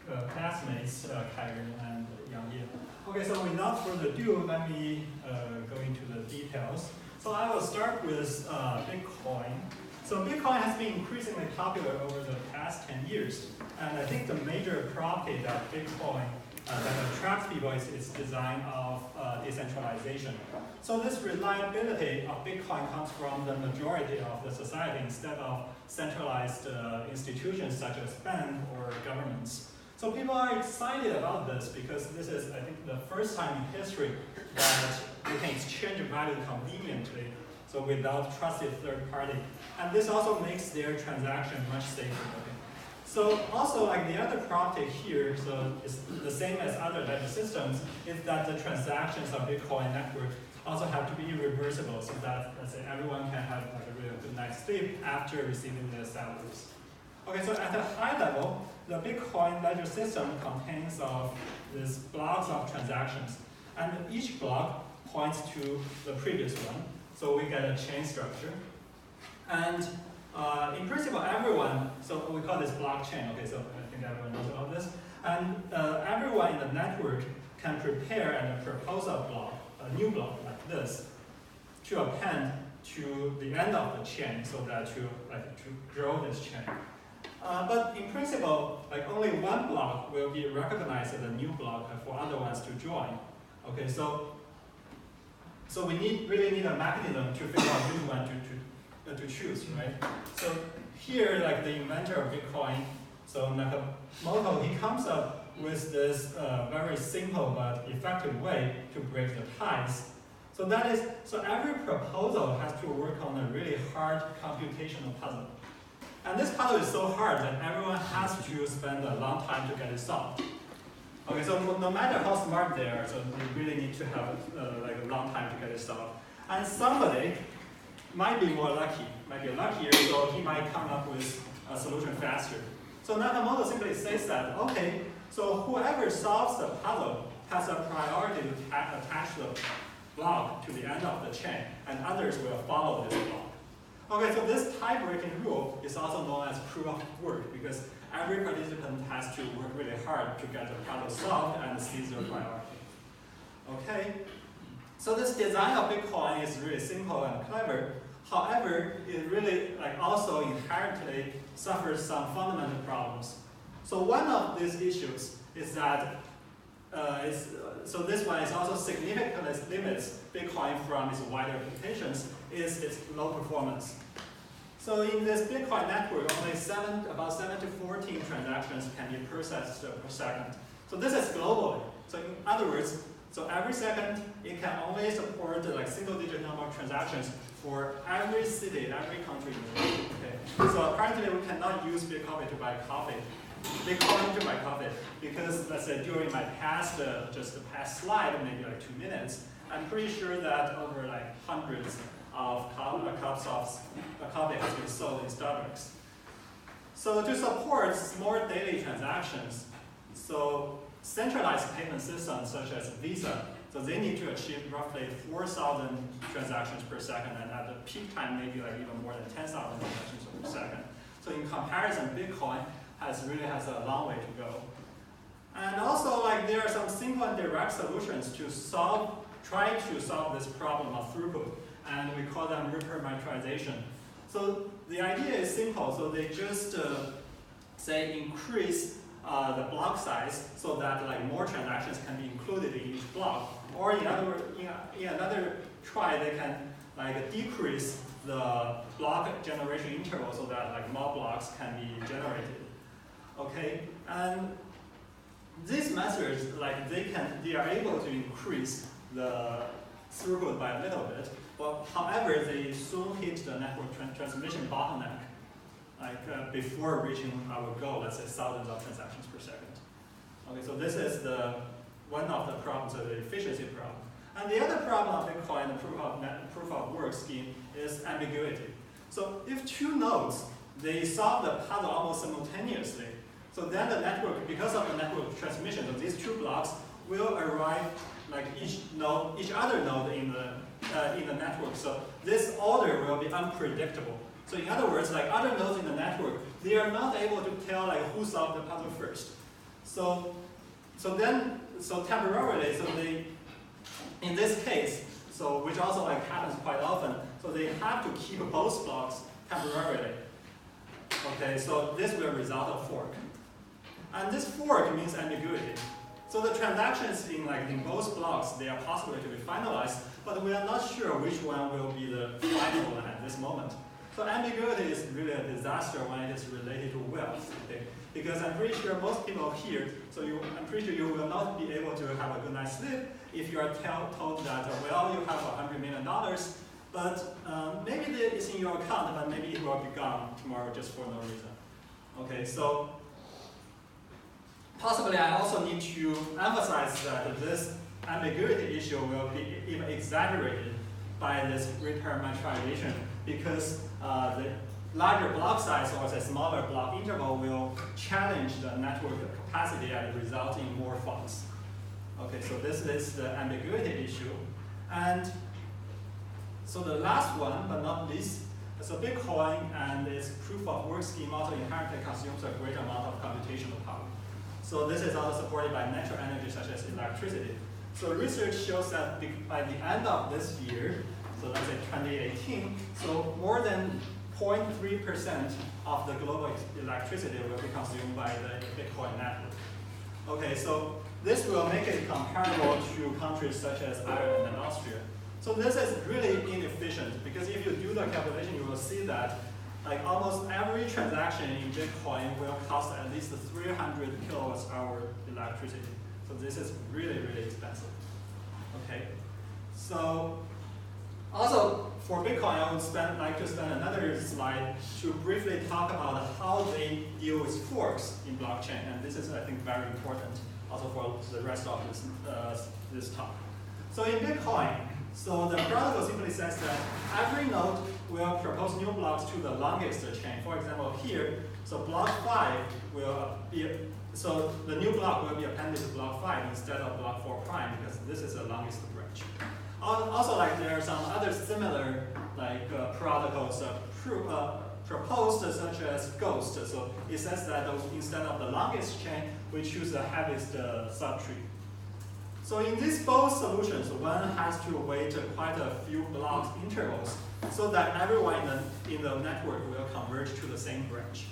classmates, Kyron and Yang. Okay, so without further ado, let me go into the details. So I will start with Bitcoin. So Bitcoin has been increasingly popular over the past 10 years. And I think the major property that Bitcoin that attracts people is its design of decentralization. So this reliability of Bitcoin comes from the majority of the society instead of centralized institutions such as banks or governments. So people are excited about this because this is, I think, the first time in history that they can exchange value conveniently, so without trusted third party. And this also makes their transaction much safer. Okay? So also, like the other property here, so it's the same as other ledger systems, is that the transactions of Bitcoin network also have to be irreversible, so that, let's say, everyone can have like a really good night's sleep after receiving their salaries. Okay, so at a high level, the Bitcoin ledger system contains of these blocks of transactions, and each block points to the previous one, so we get a chain structure. And in principle, everyone, so we call this blockchain, okay, so I think everyone knows about this, and everyone in the network can prepare and propose a block, a new block like this, to append to the end of the chain, so that to grow this chain. But in principle, like only one block will be recognized as a new block for other ones to join. Okay, so we really need a mechanism to figure out which one to choose, right? So here, like the inventor of Bitcoin, so Nakamoto, he comes up with this very simple but effective way to break the ties. So that is, so every proposal has to work on a really hard computational puzzle. And this puzzle is so hard that everyone has to spend a long time to get it solved. Okay, so no matter how smart they are, so they really need to have like a long time to get it solved. And somebody might be more lucky, might be luckier, so he might come up with a solution faster. So Nakamoto simply says that, okay, so whoever solves the puzzle has a priority to attach the block to the end of the chain, and others will follow this block. Okay, so this tie-breaking rule is also known as proof of work because every participant has to work really hard to get the puzzle solved and seize their priority. Okay, so this design of Bitcoin is really simple and clever. However, it really also inherently suffers some fundamental problems. So one of these issues is that so this one is also significantly limits Bitcoin from its wider applications is its low performance. So in this Bitcoin network, only about 7 to 14 transactions can be processed per second. So this is globally. So in other words, so every second it can only support like single-digit number of transactions for every city, every country in the world. Okay. So apparently we cannot use Bitcoin to buy coffee. Bitcoin to buy coffee because let's say during my past just the past slide, maybe like 2 minutes, I'm pretty sure that over like hundreds of cups of coffee has been sold in Starbucks. So to support small daily transactions, so centralized payment systems such as Visa, so they need to achieve roughly 4,000 transactions per second, and at the peak time maybe like even more than 10,000 transactions per second. So in comparison, Bitcoin really has a long way to go. And also like there are some simple and direct solutions to try to solve this problem of throughput, and we call them reparameterization. So the idea is simple, so they just say increase the block size so that like more transactions can be included in each block, or in another try they can like decrease the block generation interval so that like more blocks can be generated. Okay, and these methods like they are able to increase the throughput by a little bit, but however they soon hit the network transmission bottleneck, like before reaching our goal, let's say thousands of transactions per second. Okay, so this is one of the problems of the efficiency problem. And the other problem of Bitcoin, the proof of work scheme, is ambiguity. So if two nodes, they solve the puzzle almost simultaneously, so then the network, because of the network transmission, so these two blocks will arrive like each other node in the network. So this order will be unpredictable. So in other words, like other nodes in the network, they are not able to tell like who solved the puzzle first. So temporarily, in this case, which also like happens quite often, so they have to keep both blocks temporarily. Okay, so this will result a fork. And this fork means ambiguity. So the transactions in both blocks, they are possible to be finalized, but we are not sure which one will be the final one at this moment. So ambiguity is really a disaster when it is related to wealth, okay? Because I'm pretty sure most people here, I'm pretty sure you will not be able to have a good night's sleep if you are told that, well, you have $100 million, but maybe it's in your account, but maybe it will be gone tomorrow just for no reason. Okay, so possibly I also need to emphasize that this ambiguity issue will be even exaggerated by this reparametrization, because the larger block size or the smaller block interval will challenge the network capacity and result in more faults. Okay, so this is the ambiguity issue. And so the last one, but not least, so Bitcoin and its proof of work scheme also inherently consumes a great amount of computational power. So this is also supported by natural energy such as electricity. So research shows that by the end of this year, so let's say 2018, so more than 0.3% of the global electricity will be consumed by the Bitcoin network. Okay, so this will make it comparable to countries such as Ireland and Austria. So this is really inefficient, because if you do the calculation, you will see that almost every transaction in Bitcoin will cost at least 300 kilowatt-hour electricity. So this is really, really expensive. Okay, so also for Bitcoin, I would like to spend another slide to briefly talk about how they deal with forks in blockchain, and this is, I think, very important also for the rest of this talk. So in Bitcoin, so the protocol simply says that every node will propose new blocks to the longest chain. For example, here, so block 5 will be, so the new block will be appended to block 5 instead of block 4 prime, because this is the longest branch. Also, there are some other similar protocols proposed, such as Ghost. So it says that instead of the longest chain, we choose the heaviest subtree. So in these both solutions, one has to wait quite a few blocks intervals so that everyone in the network will converge to the same branch.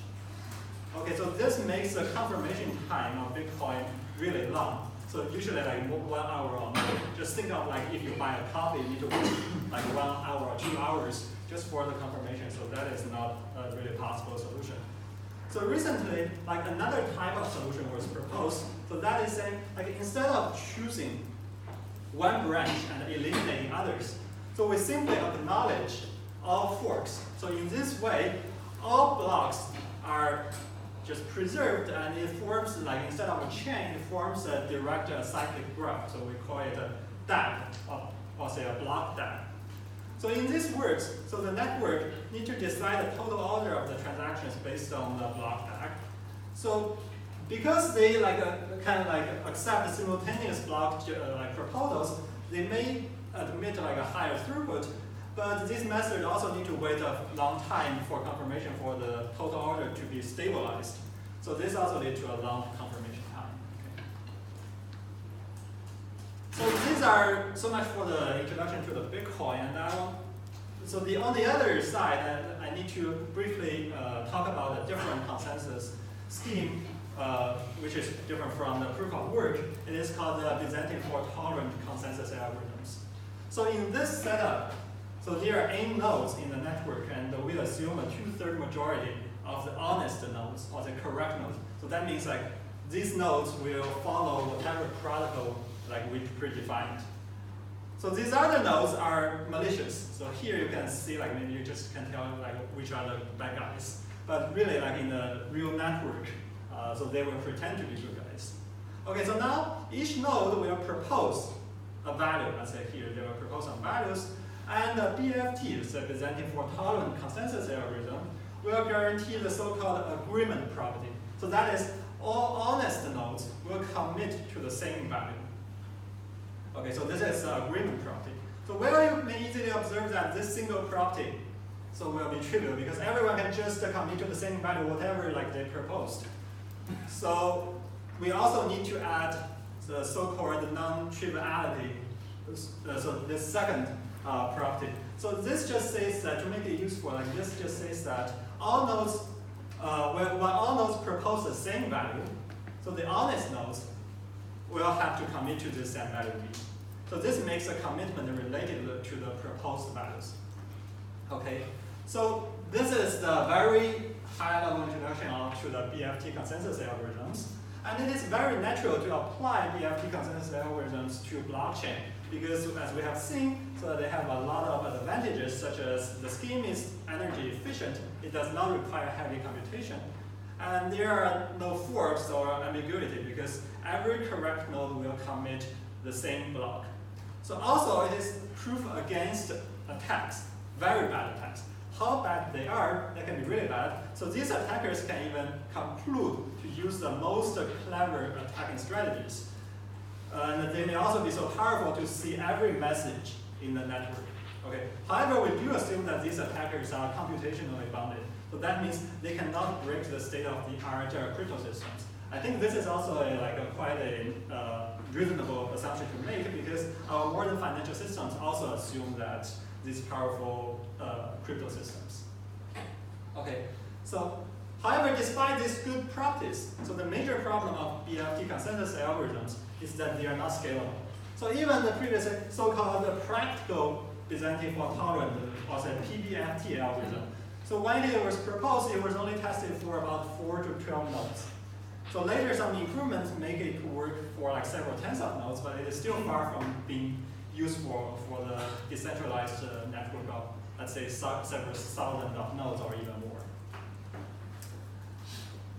Okay, so this makes the confirmation time of Bitcoin really long. So usually 1 hour or more. Just think of if you buy a coffee, you need to wait 1 hour or 2 hours just for the confirmation. So that is not a really possible solution. So recently, another type of solution was proposed. So that is saying, instead of choosing one branch and eliminating others, so we simply acknowledge all forks. So in this way, all blocks are just preserved, and it forms, instead of a chain, it forms a directed-acyclic-graph. So we call it a DApp, or say a block DApp. So in this works, so the network needs to decide the total order of the transactions based on the block DApp. So because they accept the simultaneous block proposals, they may admit a higher throughput, but this method also need to wait a long time for confirmation for the total order to be stabilized. So this also leads to a long confirmation time. Okay. So these are so much for the introduction to the Bitcoin, and on the other side, I need to briefly talk about a different consensus scheme, which is different from the proof of work. It is called the Byzantine fault-tolerant consensus algorithms. So in this setup, so there are n nodes in the network, and we assume a 2/3 majority of the honest nodes, or the correct nodes. So that means these nodes will follow whatever protocol we predefined. So these other nodes are malicious. So here you can see maybe you just can tell which are the bad guys. But really in the real network, so they will pretend to be good guys. Okay, so now each node will propose a value. Let's say here they will propose some values. And the BFT, the Byzantine fault-tolerant consensus algorithm, will guarantee the so-called agreement property. So that is, all honest nodes will commit to the same value. Okay, so this is the agreement property. So where you may easily observe that this single property will be trivial, because everyone can just commit to the same value, whatever they proposed. So we also need to add the so-called non-triviality, so this second property. So this just says that, to make it useful, like this just says that all nodes, when all nodes propose the same value, so the honest nodes will have to commit to the same value B. So this makes a commitment related to the proposed values. Okay, so this is the very high-level introduction to the BFT consensus algorithms. And it is very natural to apply BFT consensus algorithms to blockchain because, as we have seen, so they have a lot of advantages, such as the scheme is energy efficient, it does not require heavy computation, and there are no forks or ambiguity because every correct node will commit the same block. So also it is proof against attacks, very bad attacks. How bad they can be really bad. So these attackers can even conclude to use the most clever attacking strategies. And they may also be so powerful to see every message in the network. Okay. However, we do assume that these attackers are computationally bounded. So that means they cannot break the state-of-the-art crypto systems. I think this is also quite a reasonable assumption to make because our modern financial systems also assume that these powerful crypto systems. Okay, so however, despite this good practice, so the major problem of BFT consensus algorithms is that they are not scalable. So even the previous so-called practical Byzantine fault tolerant, or say PBFT algorithm, so when it was proposed, it was only tested for about 4 to 12 nodes. So later, some improvements make it work for like several tens of nodes, but it is still far from being useful for the decentralized network of, let's say, several thousand of nodes or even more.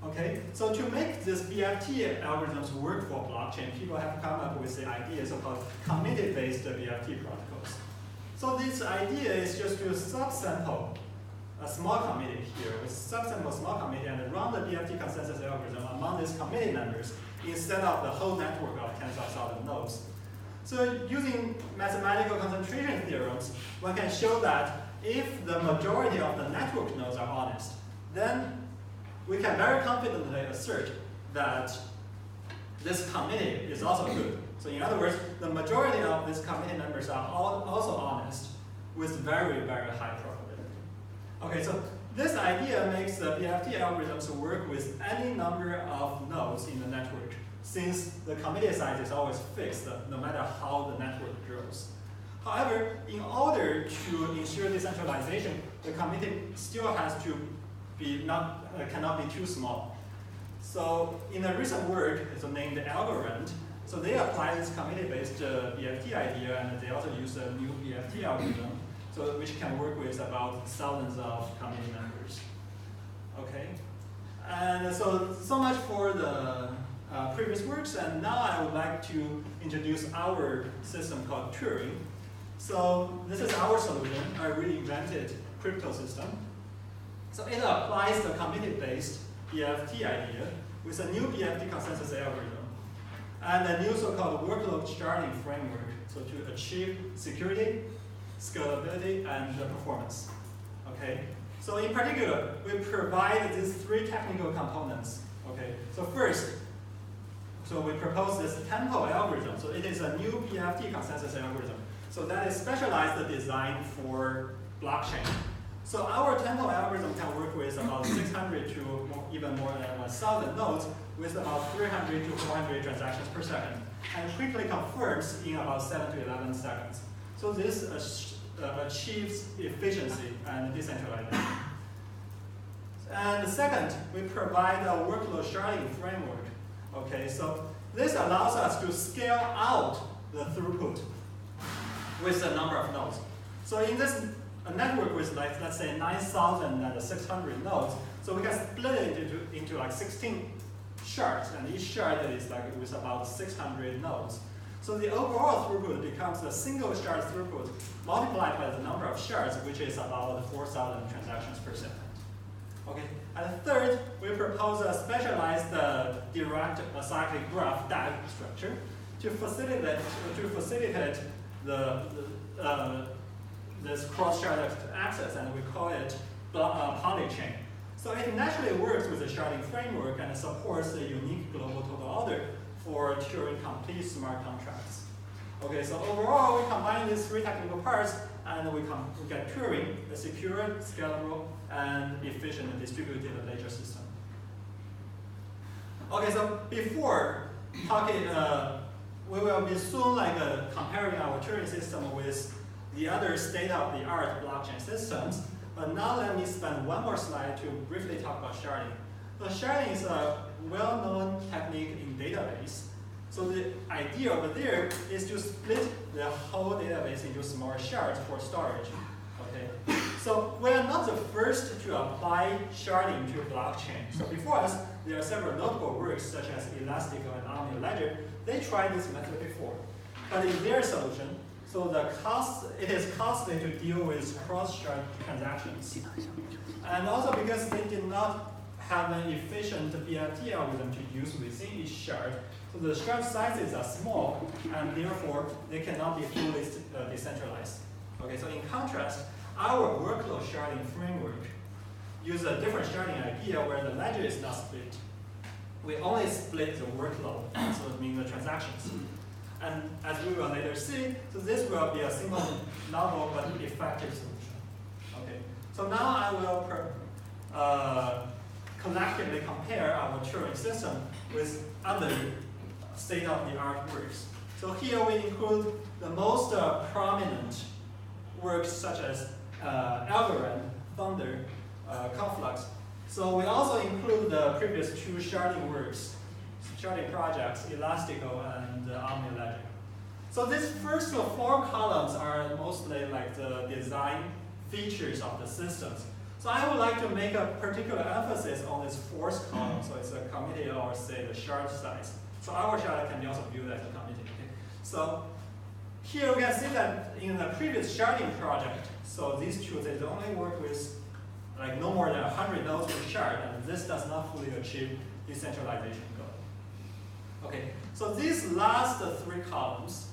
Okay, so to make this BFT algorithms work for blockchain, people have come up with the idea so-called committee-based BFT protocols. So this idea is just to subsample a small committee here, with subsample small committee and run the BFT consensus algorithm among these committee members instead of the whole network of tens of thousands nodes. So using mathematical concentration theorems, one can show that if the majority of the network nodes are honest, then we can very confidently assert that this committee is also good. So in other words, the majority of these committee members are also honest with very, very high probability. Okay, so this idea makes the BFT algorithms work with any number of nodes in the network, since the committee size is always fixed, no matter how the network grows. However, in order to ensure decentralization, the committee still has to be cannot be too small. So in a recent work, it's named Algorand. So they apply this committee-based BFT idea, and they also use a new BFT algorithm, so which can work with about thousands of committee members. Okay, and so much for the previous works, and now I would like to introduce our system called Turing. So this is our solution, a reinvented crypto system. So it applies the committee-based BFT idea with a new BFT consensus algorithm and a new so-called workload sharding framework, so to achieve security, scalability, and performance. Okay. So in particular, we provide these 3 technical components. Okay. So first, so we propose this Tempo algorithm. So it is a new BFT consensus algorithm. So that is specialized design for blockchain. So our Tempo algorithm can work with about 600 to even more than 1,000 nodes with about 300 to 400 transactions per second, and quickly confirms in about 7 to 11 seconds. So this achieves efficiency and decentralization. And second, we provide a workload sharding framework. Okay, so this allows us to scale out the throughput with the number of nodes. So in this network with let's say 9,600 nodes, so we can split it into like 16 shards, and each shard is like with about 600 nodes. So the overall throughput becomes a single shard throughput multiplied by the number of shards, which is about 4,000 transactions per second. Okay, and third, we propose a specialized directed-acyclic-graph DApps structure to facilitate this cross-sharded access, and we call it Polychain. So it naturally works with the sharding framework and supports the unique global total order Turing complete smart contracts. Okay, so overall, we combine these three technical parts, and we get Turing, a secure, scalable, and efficient distributed ledger system. Okay, so before talking, we will be soon comparing our Turing system with the other state-of-the-art blockchain systems. But now let me spend one more slide to briefly talk about sharding. So sharding is a well-known technique in database. So the idea over there is to split the whole database into smaller shards for storage. Okay. So we are not the first to apply sharding to blockchain. So before us, there are several notable works such as Elastico and Omni Ledger. They tried this method before. But in their solution, so it is costly to deal with cross-shard transactions. And also because they did not have an efficient BFT algorithm to use within each shard, so the shard sizes are small, and therefore they cannot be fully decentralized. Okay, so in contrast, our workload sharding framework uses a different sharding idea where the ledger is not split. We only split the workload, so it means the transactions. And as we will later see, so this will be a simple, novel, but effective solution. Okay, so now I will collectively compare our Turing system with other state-of-the-art works. So here we include the most prominent works such as Algorand, Thunder, Conflux. So we also include the previous two sharding works, sharding projects, Elastico and Omni Ledger. So these first four columns are mostly like the design features of the systems. So I would like to make a particular emphasis on this fourth column. So it's a committee, or say the shard size. So our shard can be also viewed as a committee. Okay? So here we can see that in the previous sharding project, so these two, they only work with like no more than 100 nodes per shard, and this does not fully achieve decentralization goal. Okay, so these last three columns,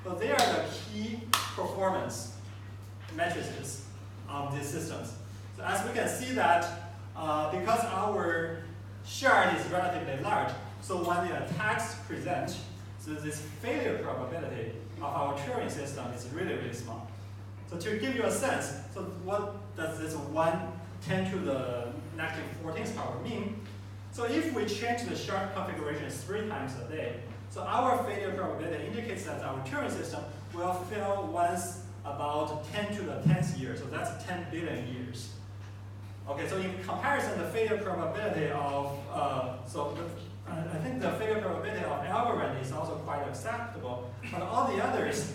so they are the key performance matrices of these systems. So as we can see that because our shard is relatively large, so when the attacks present, so this failure probability of our Turing system is really, really small. So to give you a sense, so what does this 10 to the negative 14th power mean? So if we change the shard configuration 3 times a day, so our failure probability indicates that our Turing system will fail once about 10 to the 10th year, so that's 10 billion years. Okay, so in comparison, the failure probability of, I think the failure probability of Algorand is also quite acceptable, but all the others,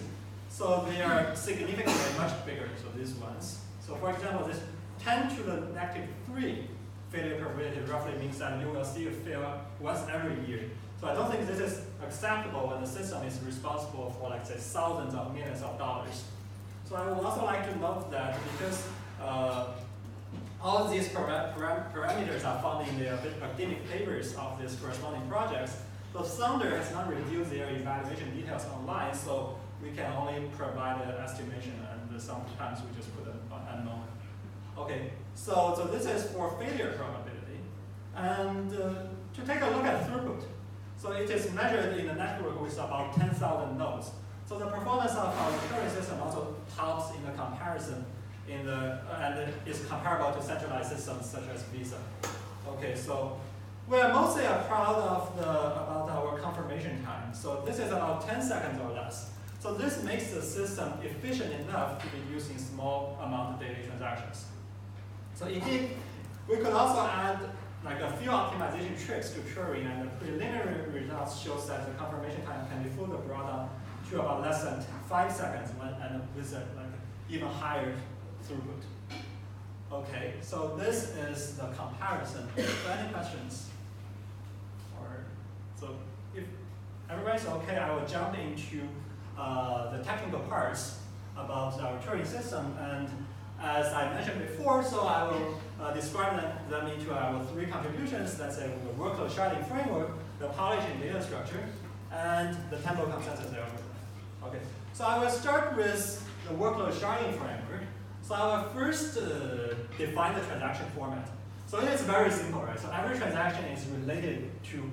so they are significantly much bigger, so these ones. So for example, this 10 to the negative 3 failure probability roughly means that you will see it fail once every year. So I don't think this is acceptable when the system is responsible for, like, say, thousands of millions of dollars. So I would also like to note that because all of these parameters are found in the academic papers of these corresponding projects, so Thunder has not reviewed their evaluation details online, so we can only provide an estimation, and sometimes we just put an unknown. Okay, so this is for failure probability. And to take a look at throughput, so it is measured in a network with about 10,000 nodes. So the performance of our Turing system also tops in the comparison and is comparable to centralized systems such as Visa. Okay, so we are mostly proud about our confirmation time. So this is about 10 seconds or less. So this makes the system efficient enough to be used in small amount of daily transactions. So indeed, we could also add like a few optimization tricks to Turing, and the preliminary results shows that the confirmation time can be further brought down to about less than 5 seconds and with even higher throughput. Okay, so this is the comparison. So any questions? So if everybody's okay, I will jump into the technical parts about our Turing system. And as I mentioned before, so I will describe them into our 3 contributions. That's the workload sharding framework, the Polychain data structure, and the Tempo consensus algorithm. Okay, so I will start with the workload sharding framework. So I will first define the transaction format. So it is very simple, right? So every transaction is related to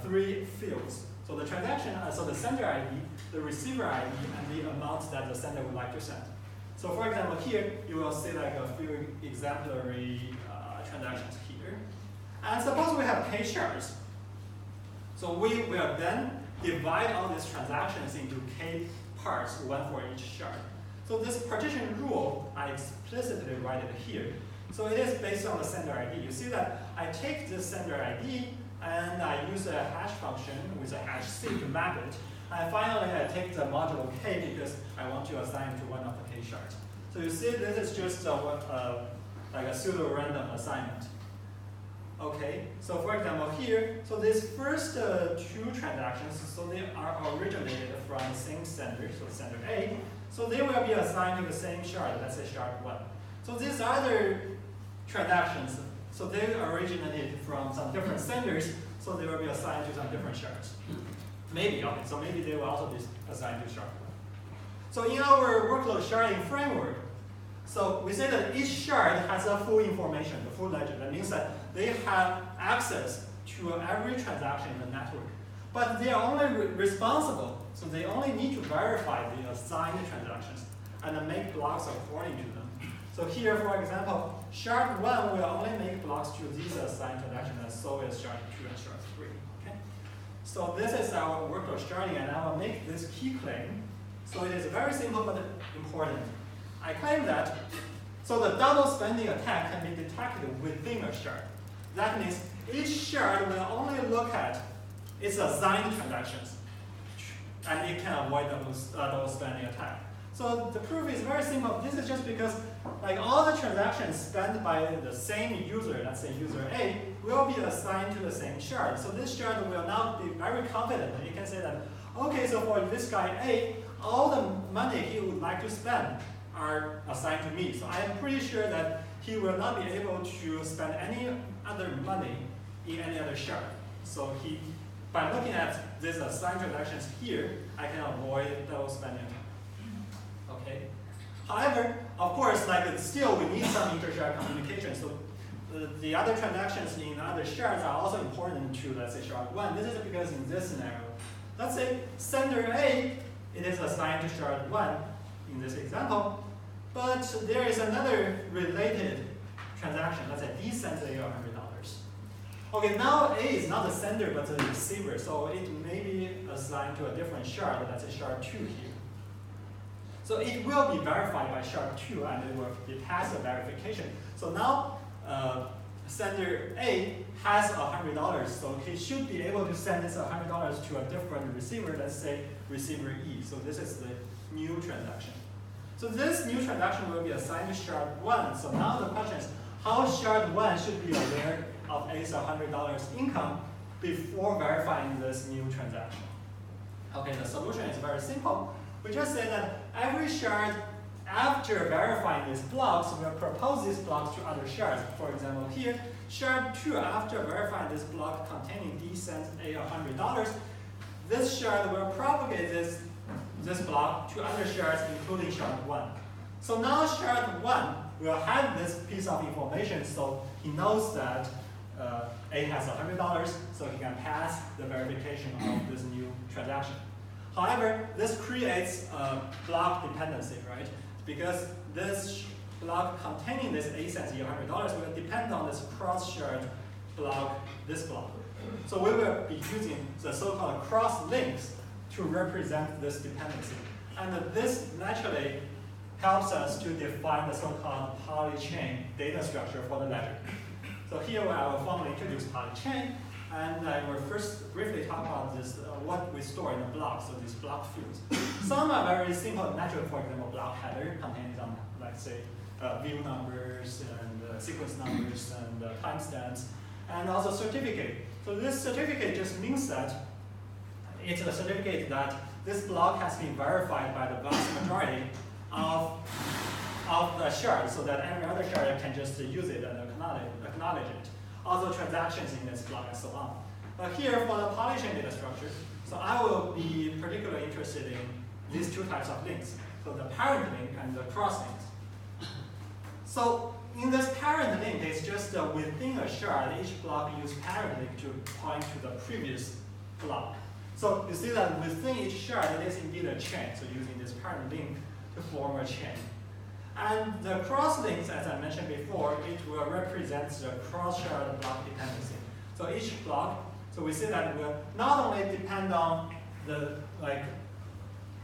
three fields. So the transaction, so the sender ID, the receiver ID, and the amount that the sender would like to send. So for example, here you will see like a few exemplary transactions here. And suppose we have k shards. So we will then divide all these transactions into k parts, one for each shard. So this partition rule, I explicitly write it here. So it is based on the sender ID. You see that I take this sender ID and I use a hash function with a hash c to map it. And finally, I take the modulo k because I want to assign to one of the k shards. So you see, this is just like a pseudo-random assignment. Okay, so for example here, so these first two transactions, so they are originated from the same sender, so sender A. So they will be assigned to the same shard, let's say shard 1. So these other transactions, so they originated from some different senders, so they will be assigned to some different shards. Maybe, okay, so maybe they will also be assigned to shard 1. So in our workload sharding framework, so we say that each shard has a full information, the full ledger. That means that they have access to every transaction in the network. But they are only responsible, so they only need to verify the assigned transactions and make blocks according to them. So here, for example, shard 1 will only make blocks to these assigned transactions, and so is shard 2 and shard 3. Okay? So this is our workload sharding, and I will make this key claim. So it is very simple but important. I claim that, so the double spending attack can be detected within a shard. That means each shard will only look at its assigned transactions, and it can avoid double spending attack. So the proof is very simple. This is just because like all the transactions spent by the same user, let's say user A, will be assigned to the same shard. So this shard will now be very confident. You can say that, okay, so for this guy A, all the money he would like to spend are assigned to me. So I am pretty sure that he will not be able to spend any other money in any other shard. So by looking at these assigned transactions here, I can avoid double spending. Okay. However, of course, like still we need some inter-shard communication. So the other transactions in other shards are also important to, let's say, shard 1. This is because in this scenario, let's say sender A, it is assigned to shard 1 in this example, but there is another related transaction. Let's say D sends A $100. Okay, now A is not the sender but the receiver, so it may be assigned to a different shard. Let's say shard 2 here. So it will be verified by shard 2 and it will be passed a verification. So now sender A has $100, so he should be able to send this $100 to a different receiver, let's say receiver E. So this is the new transaction. So this new transaction will be assigned to shard 1. So now the question is, how shard 1 should be aware of A's $100 income before verifying this new transaction? Okay, the solution is very simple. We just say that every shard, after verifying these blocks, will propose these blocks to other shards. For example, here, shard 2, after verifying this block containing D sends A $100, this shard will propagate this block to other shards, including shard 1. So now shard 1 will have this piece of information, so he knows that A has $100, so he can pass the verification of this new transaction. However, this creates a block dependency, right? Because this block containing this A sends you $100 will depend on this cross-shard block, this block. So we will be using the so-called cross-links to represent this dependency. And this naturally helps us to define the so-called Polychain data structure for the ledger. So here I will formally introduce Polychain, and I will first briefly talk about this, what we store in the block, so these block fields. Some are very simple natural, for example, block header containing some, let's say, view numbers and sequence numbers and timestamps, and also certificate. So this certificate just means that it's a certificate that this block has been verified by the vast majority of the shards, so that every other shard can just use it and acknowledge it. Also transactions in this block and so on. But here for the Polychain data structure, so I will be particularly interested in these two types of links. So the parent link and the cross links. So in this parent link, it's just within a shard, each block uses parent link to point to the previous block. So you see that within each shard, it is indeed a chain. So using this parent link to form a chain. And the cross links, as I mentioned before, it will represent the cross-shard block dependency. So each block, so we see that it will not only depend on the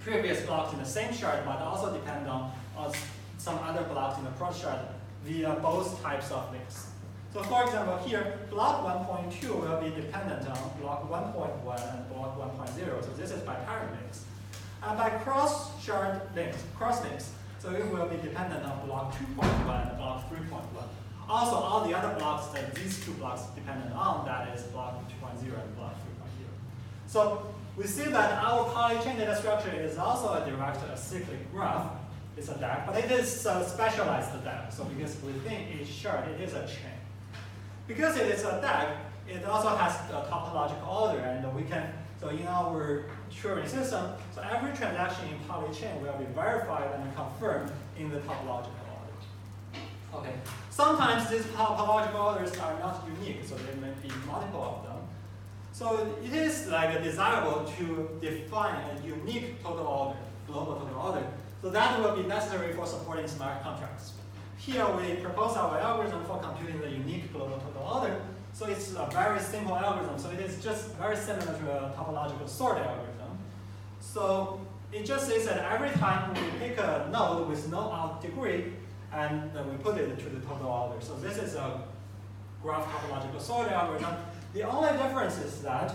previous blocks in the same shard, but also depend on some other blocks in the cross-shard via both types of links. So for example, here, block 1.2 will be dependent on block 1.1 and block 1.0. So this is by parent links. And by cross-shard links, cross-links, so it will be dependent on block 2.1 and block 3.1. Also, all the other blocks that these two blocks dependent on, that is block 2.0 and block 3.0. So we see that our Polychain data structure is also a directed-acyclic graph. It's a DAG, but it is a specialized DAG. So because within each shard, it is a chain. Because it is a DAG, it also has a topological order, and we can, so in our Turing system, so every transaction in Polychain will be verified and confirmed in the topological order. Okay. Sometimes these topological orders are not unique, so there may be multiple of them. So it is desirable to define a unique total order, global total order. So that will be necessary for supporting smart contracts. Here we propose our algorithm for computing the unique global total order. So it's a very simple algorithm. So it is just very similar to a topological sort algorithm. So it just says that every time we pick a node with no out degree, and then we put it to the total order. So this is a graph topological sort algorithm. The only difference is that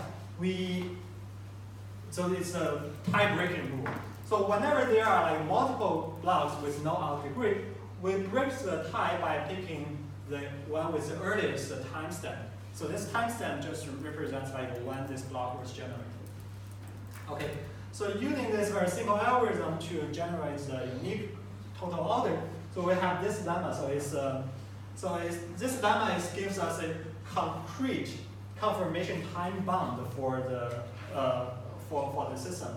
so it's a tie-breaking rule. So whenever there are multiple blocks with no out degree, we break the tie by picking the one with the earliest timestamp. So this timestamp just represents when this block was generated. Okay, so using this very simple algorithm to generate the unique total order, so we have this lemma. So this lemma gives us a concrete confirmation time bound for the system.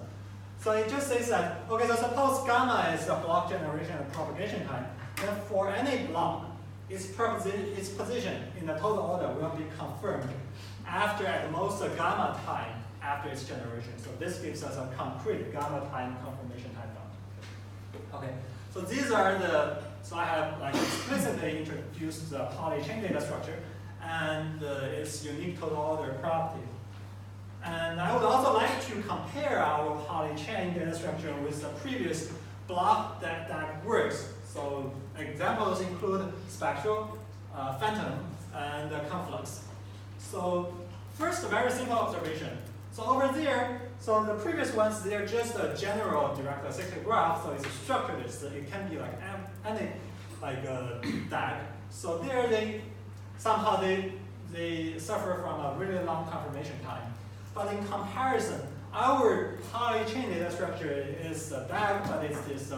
So it just says that, okay, so suppose gamma is the block generation and propagation time, then for any block, its position in the total order will be confirmed after at most a gamma time after its generation. So this gives us a concrete gamma time confirmation time bound. Okay, so these are so I have explicitly introduced the Polychain data structure and its unique total order property. And I would also like to compare our Polychain data structure with the previous block that works. So examples include spectral, phantom, and conflux. So first, a very simple observation. So over there, so the previous ones, they're just a general directed-acyclic graph. So it's structured. It can be any DAG. So there somehow they suffer from a really long confirmation time. But in comparison, our Polychain data structure is a DAG, but it's this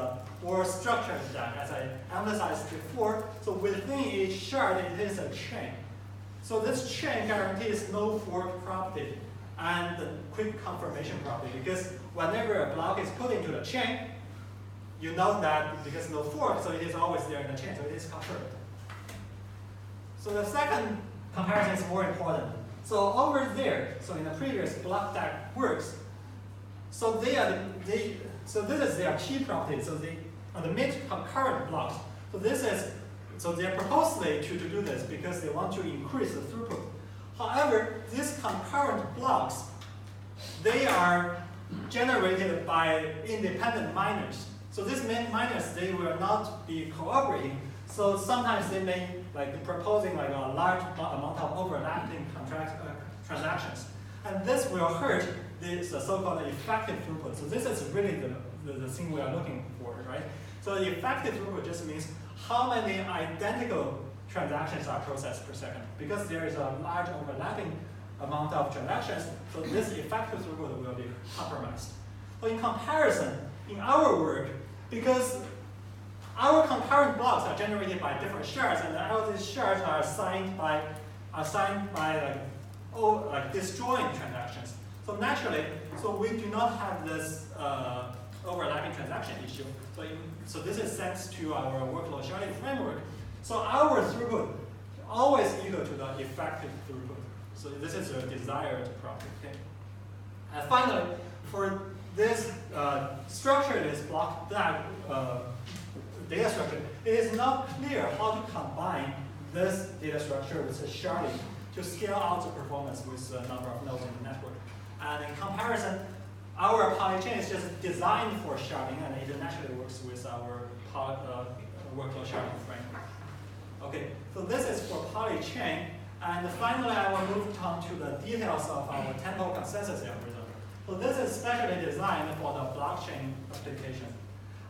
more structured DAG, as I emphasized before. So within each shard, it is a chain. So this chain guarantees no fork property and quick confirmation property, because whenever a block is put into the chain, you know that because no fork, so it is always there in the chain, so it is confirmed. So the second comparison is more important. So over there, so in the previous block that works, so so this is their key property. So they admit concurrent blocks. So they're purposely to do this because they want to increase the throughput. However, these concurrent blocks, they are generated by independent miners. So these miners, they will not be cooperating. So sometimes they may be proposing a large amount of overlapping transactions. And this will hurt this so-called effective throughput. So this is really the thing we are looking for, right? So the effective throughput just means how many identical transactions are processed per second. Because there is a large overlapping amount of transactions, so this effective throughput will be compromised. So in comparison, in our work, because our concurrent blocks are generated by different shards, and all these shards are assigned by disjoint transactions. So naturally, so we do not have this overlapping transaction issue. So this is thanks to our workload sharding framework. So our throughput always equal to the effective throughput. So this is a desired property. Okay? And finally, for this structure, this block data structure, it is not clear how to combine this data structure with the sharding to scale out the performance with the number of nodes in the network. And in comparison, our Polychain is just designed for sharding, and it naturally works with our workload sharding framework. Okay, so this is for Polychain. And finally, I will move on to the details of our Tempo consensus algorithm. So this is specially designed for the blockchain application.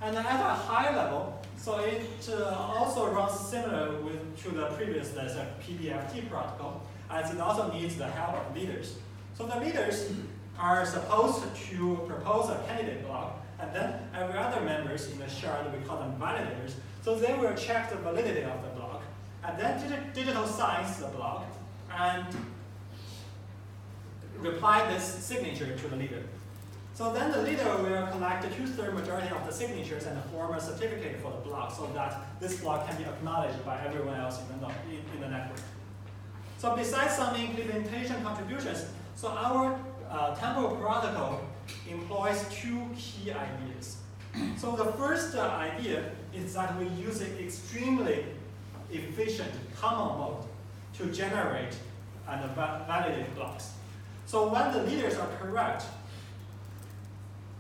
And at a high level, so it also runs similar to the previous PBFT protocol, as it also needs the help of leaders. So the leaders are supposed to propose a candidate block, and then every other members in the shard, we call them validators, so they will check the validity of the block, and then digital signs the block, and reply this signature to the leader. So then the leader will collect the 2/3 majority of the signatures and form a certificate for the block, so that this block can be acknowledged by everyone else in the network. So besides some implementation contributions, so our Tempo protocol employs two key ideas. So the first idea is that we use an extremely efficient common mode to generate and validate blocks. So when the leaders are correct,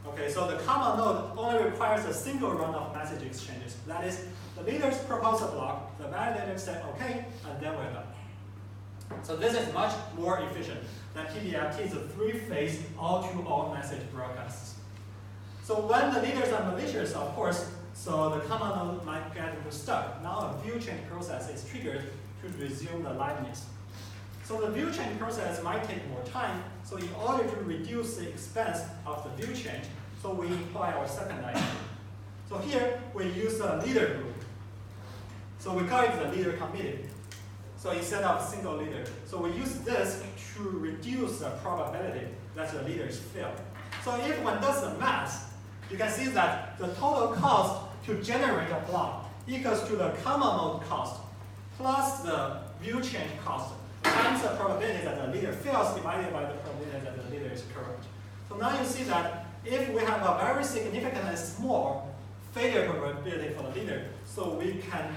okay, so the common node only requires a single run of message exchanges. That is, the leaders propose a block, the validators say okay, and then we're done. So this is much more efficient than PBFT's 3-phase all-to-all message broadcasts. So when the leaders are malicious, of course, so the common node might get stuck. Now a view change process is triggered to resume the liveness. So the view change process might take more time. So in order to reduce the expense of the view change, so we employ our second idea. So here we use a leader group. So we call it the leader committee. So instead of single leader, so we use this to reduce the probability that the leaders fail. So if one does the math, you can see that the total cost to generate a block equals to the common node cost plus the view change cost times the probability that the leader fails divided by the probability that the leader is correct. So now you see that if we have a very significantly small failure probability for the leader, so we can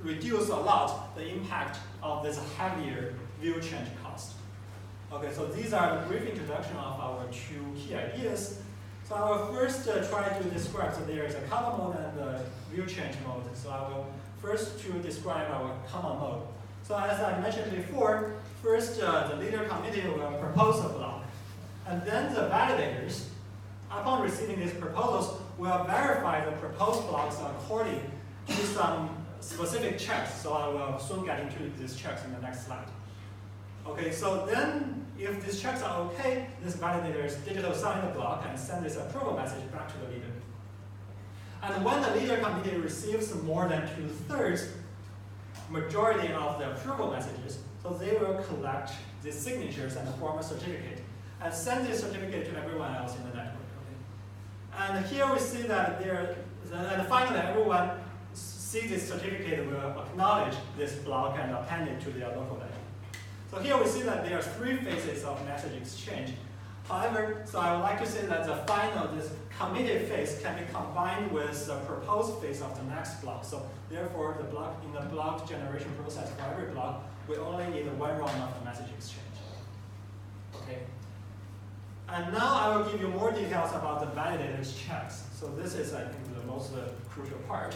reduce a lot the impact of this heavier view change cost. Okay, so these are the brief introduction of our two key ideas. So I will first try to describe, so there is a common mode and the view change mode. So I will first to describe our common mode. So as I mentioned before, first the leader committee will propose a block. And then the validators, upon receiving these proposals, will verify the proposed blocks according to some specific checks. So I will soon get into these checks in the next slide. Okay, so then if these checks are okay, this validators digital sign the block and send this approval message back to the leader. And when the leader committee receives more than 2/3 majority of the approval messages, so they will collect the signatures and form a certificate and send this certificate to everyone else in the network. Okay? And here we see that and finally everyone sees this certificate will acknowledge this block and append it to their local ledger. So here we see that there are 3 phases of message exchange. However, so I would like to say that the final, this committed phase can be combined with the proposed phase of the next block. So therefore, in the block generation process for every block, we only need 1 round of the message exchange. Okay. And now I will give you more details about the validators checks. So this is, I think, the most crucial part.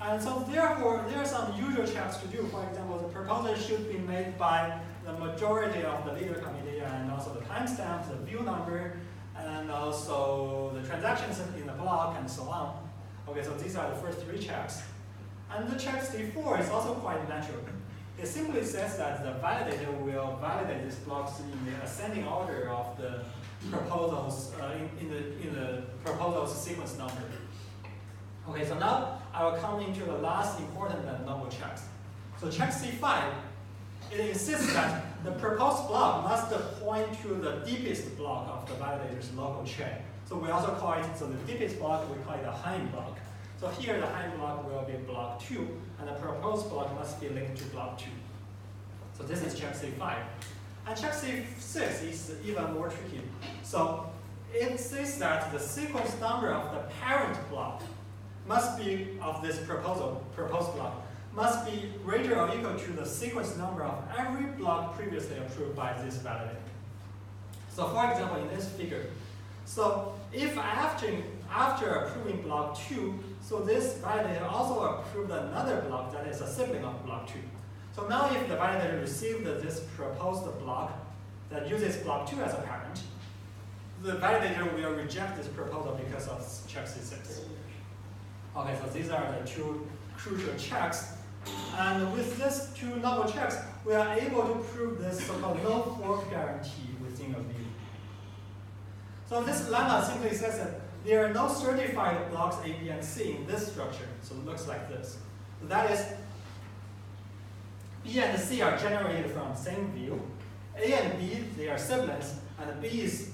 And so therefore, there are some usual checks to do. For example, the proposal should be made by the majority of the leader committee, and also the timestamp, the view number, and also the transactions in the block, and so on. Okay, so these are the first 3 checks. And the check C4 is also quite natural. It simply says that the validator will validate these blocks in the ascending order of the proposals in the proposals sequence number. Okay, so now I will come into the last important and novel checks. So check C5, it insists that the proposed block must point to the deepest block of the validator's local chain. So we also call it, so the deepest block, we call it a Hain block. So here the high block will be block 2, and the proposed block must be linked to block 2. So this is check C5. And check C6 is even more tricky. So it says that the sequence number of the parent block must be, of this proposed block, must be greater or equal to the sequence number of every block previously approved by this validator. So for example, in this figure, so if after approving block 2, so this validator also approved another block that is a sibling of block 2. So now if the validator received this proposed block that uses block 2 as a parent, the validator will reject this proposal because of check C6. Okay, so these are the two crucial checks. And with these two novel checks, we are able to prove this so-called no fork guarantee within a view. So this lemma simply says that there are no certified blocks A, B, and C in this structure. So it looks like this. So that is, B and C are generated from the same view. A and B, they are siblings, and B is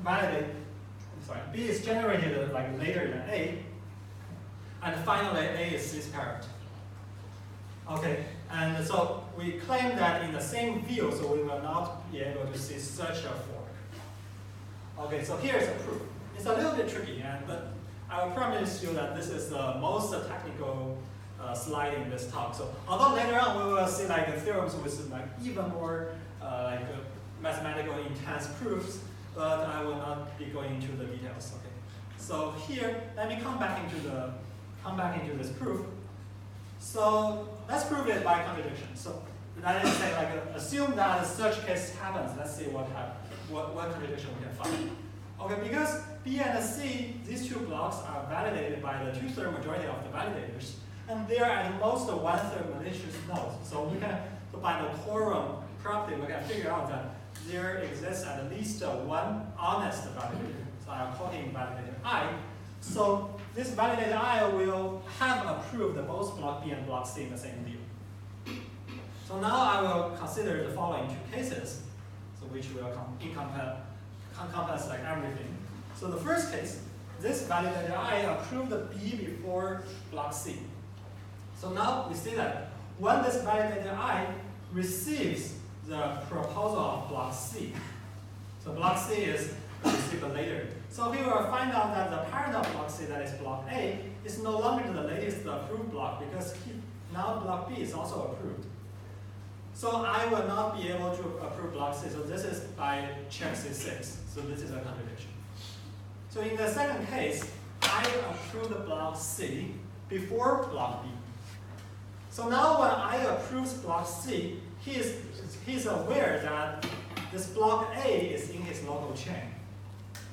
validated. B is generated like later than A, and finally A is C's parent. Okay, and so we claim that in the same view, so we will not be able to see such a fork. Okay, so here's a proof. It's a little bit tricky, but I will promise you that this is the most technical slide in this talk. So although later on we will see like theorems with like even more mathematical intense proofs, but I will not be going into the details. Okay, so here let me come back into this proof. So let's prove it by contradiction. So that is say like assume that such case happens. Let's see what contradiction we can find. Okay, because B and C, these two blocks are validated by the 2/3 majority of the validators, and they are at most 1/3 malicious nodes. So we can, so by the quorum property, we can figure out that there exists at least one honest validator. So I'll call him validator I. So this validator I will have approved both block B and block C in the same view. So now I will consider the following two cases, so which will encompass like everything. So the first case, this validator I approved B before block C. So now we see that when this validator I receives the proposal of block C, so block C is received later. So we will find out that the parent of block C, that is block A, is no longer the latest approved block because now block B is also approved. So I will not be able to approve block C. So this is by check C6. So this is a contradiction. So in the second case, I approved block C before block B. So now when I approve block C, he's aware that this block A is in his local chain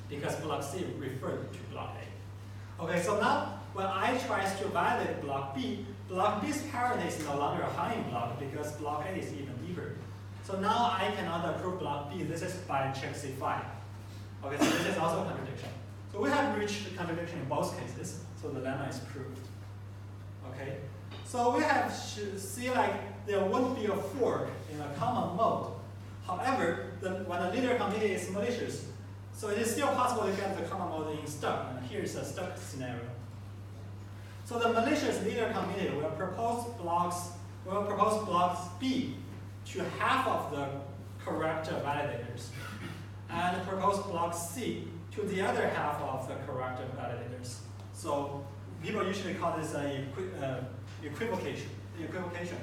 because block C referred to block A. Okay, so now when I try to validate block B's parent is no longer a hanging block because block A is even deeper. So now I cannot approve block B. This is by check C5. Okay, so this is also a contradiction. So we have reached the contradiction in both cases, so the lemma is proved. Okay, so we have see like there won't be a fork in a common mode. However, when the leader committee is malicious, so it is still possible to get the common mode in stuck, and here is a stuck scenario. So the malicious leader committee will propose blocks B to half of the correct validators, and propose block C to the other half of the correct validators. So people usually call this equivocation.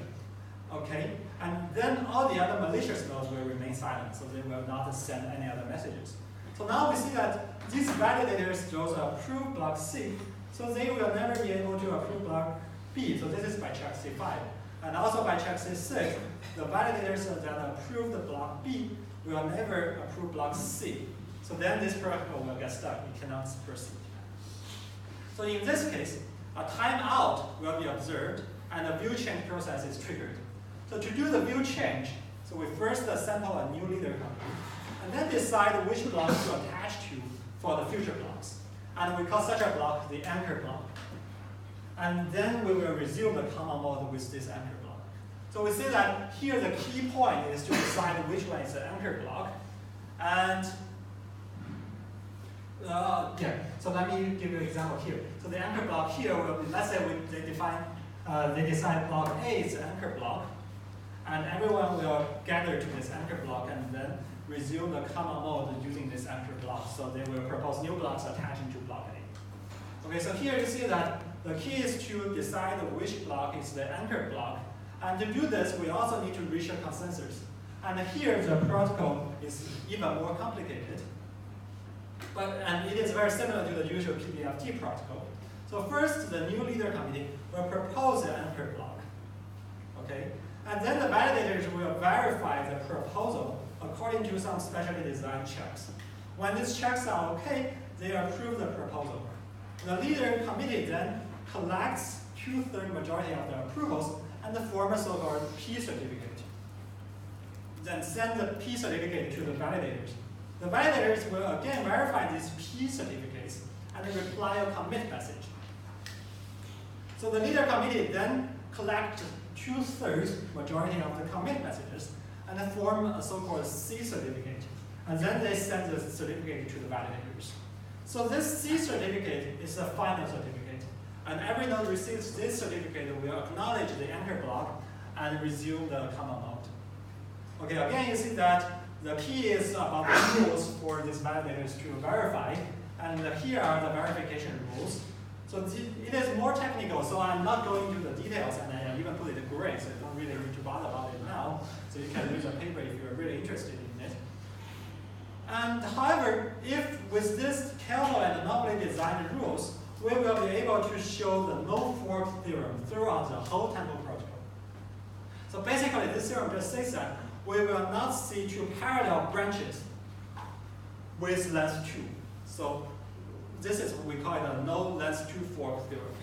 Okay, and then all the other malicious nodes will remain silent, so they will not send any other messages. So now we see that these validators, those approve block C, so they will never be able to approve block B. So this is by check C5. And also by check C6, the validators that approve the block B will never approve block C. So then this protocol will get stuck. It cannot proceed. So in this case, a timeout will be observed, and a view change process is triggered. So to do the view change, so we first sample a new leader company, and then decide which blocks to attach to for the future blocks. And we call such a block the anchor block. And then we will resume the common mode with this anchor block. So we see that here the key point is to decide which one is the anchor block. And So let me give you an example here. So the anchor block here will be, let's say they decide block A is the anchor block, and everyone will gather to this anchor block and then resume the common mode using this anchor block. So they will propose new blocks attaching to block A. Okay, so here you see that the key is to decide which block is the anchor block. And to do this, we also need to reach a consensus. And here the protocol is even more complicated. And it is very similar to the usual PBFT protocol. So first, the new leader committee will propose an anchor block. Okay? And then the validators will verify the proposal according to some specially designed checks. When these checks are okay, they approve the proposal. The leader committee then collects 2/3 majority of the approvals and form a so-called P certificate. Then send the P certificate to the validators. The validators will again verify these P certificates and then reply a commit message. So the leader committee then collects 2/3 majority of the commit messages and then form a so-called C certificate. And then they send the certificate to the validators. So this C certificate is the final certificate. And every node receives this certificate will acknowledge the anchor block and resume the common mode. Okay, again, you see that the key is about the rules for these validators to verify, and here are the verification rules. So it is more technical, so I'm not going into the details, and I even put it gray, so you don't really need to bother about it now. So you can read the paper if you're really interested in it. And however, if with this careful and anomaly designed rules, we will be able to show the no-fork theorem throughout the whole Tempo protocol. So basically, this theorem just says that we will not see two parallel branches with length 2. So this is what we call it a no length 2 fork theorem.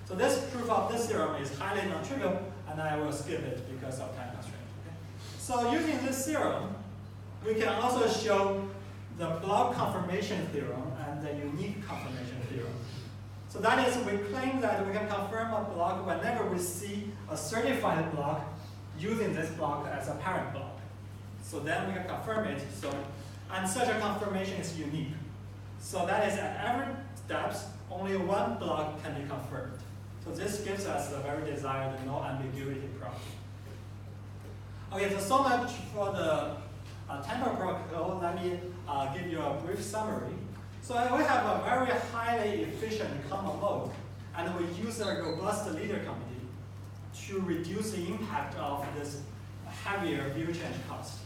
So this proof of this theorem is highly non-trivial, and I will skip it because of time constraint. Okay? So using this theorem, we can also show the block confirmation theorem and the unique confirmation theorem. So that is, we claim that we can confirm a block whenever we see a certified block using this block as a parent block. So then we can confirm it. And such a confirmation is unique. So that is, at every steps, only one block can be confirmed. So this gives us the very desired no ambiguity property. Okay, so much for the Tempo protocol. Let me give you a brief summary. So we have a very highly efficient common mode, and we use a robust leader committee to reduce the impact of this heavier view change cost.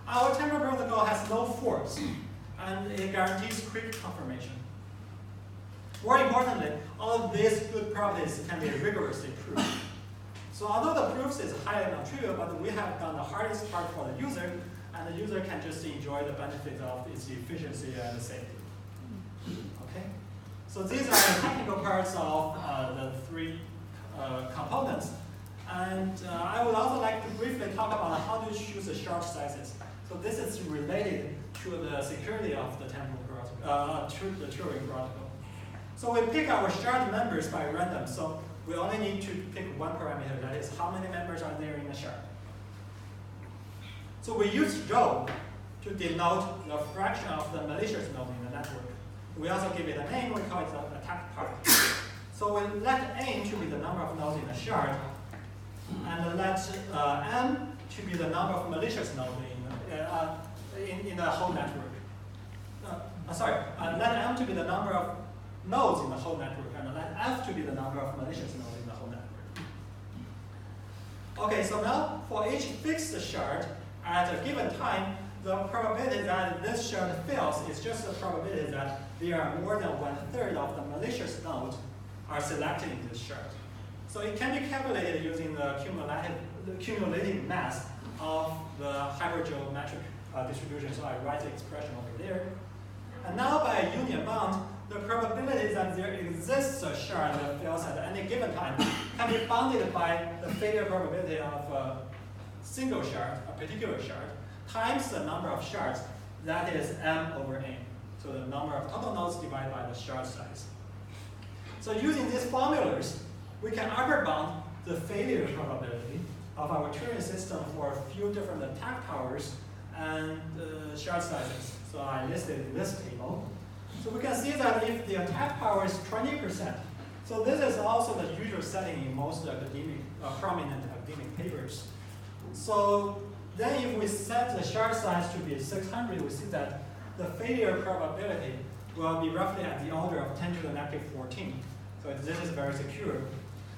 Our Tempo protocol has no forks, and it guarantees quick confirmation. More importantly, all of these good properties can be rigorously proved. So although the proofs is highly non-trivial, but we have done the hardest part for the user, and the user can just enjoy the benefit of its efficiency and safety. Okay? So these are the technical parts of the 3 components. And I would also like to briefly talk about how to choose the shard sizes. So this is related to the security of the Tempo protocol, to the Turing protocol. So we pick our shard members by random. So we only need to pick one parameter, that is how many members are there in the shard. So we use Zhou to denote the fraction of the malicious node in the network. We also give it a name, we call it the attack part. So we let n to be the number of nodes in the shard, and let m to be the number of malicious nodes in the whole network. Let m to be the number of nodes in the whole network, and let f to be the number of malicious nodes in the whole network. Okay, so now for each fixed shard, at a given time, the probability that this shard fails is just the probability that there are more than 1/3 of the malicious nodes are selected in this shard. So it can be calculated using the cumulative mass of the hypergeometric distribution. So I write the expression over there. And now by a union bound, the probability that there exists a shard that fails at any given time can be bounded by the failure probability of a single shard, a particular shard, times the number of shards, that is m over n. So the number of total nodes divided by the shard size. So using these formulas, we can upper bound the failure probability of our Turing system for a few different attack powers and shard sizes. So I listed in this table. So we can see that if the attack power is 20%, so this is also the usual setting in most academic, prominent academic papers. So then if we set the shard size to be 600, we see that the failure probability will be roughly at the order of 10 to the negative 14. So this is very secure.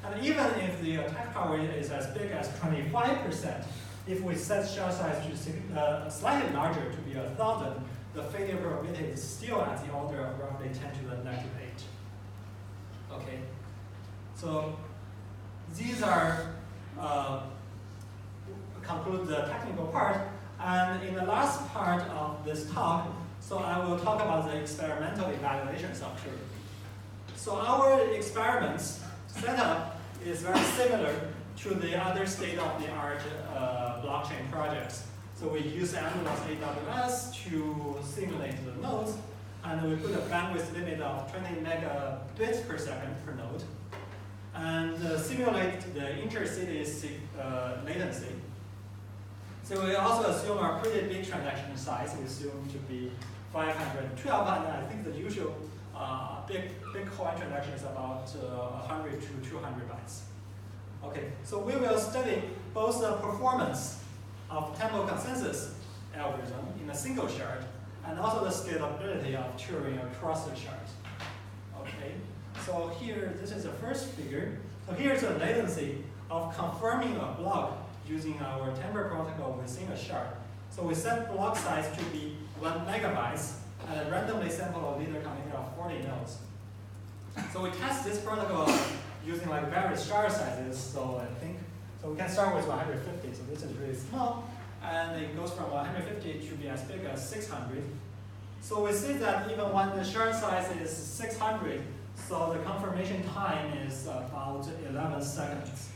And even if the attack power is as big as 25%, if we set shard size to slightly larger to be 1,000, the failure probability is still at the order of roughly 10 to the negative 8. Okay, so these are conclude the technical part. And in the last part of this talk, so I will talk about the experimental evaluations of Turing. So our experiments setup is very similar to the other state-of-the-art blockchain projects. So we use Amazon's AWS to simulate the nodes, and we put a bandwidth limit of 20 megabits per second per node, and simulate the inter-city latency. So we also assume a pretty big transaction size. We assume to be 512, and I think the usual big coin transaction is about 100 to 200 bytes. Okay, so we will study both the performance of Tempo consensus algorithm in a single shard, and also the scalability of Turing across the shards. Okay, so here, this is the first figure. So here's the latency of confirming a block using our Tempo protocol within a shard. So we set block size to be 1 megabytes and randomly sample a leader containing 40 nodes. So we test this protocol using like various shard sizes. So I think, so we can start with 150. So this is really small, and it goes from 150 to be as big as 600. So we see that even when the shard size is 600, so the confirmation time is about 11 seconds.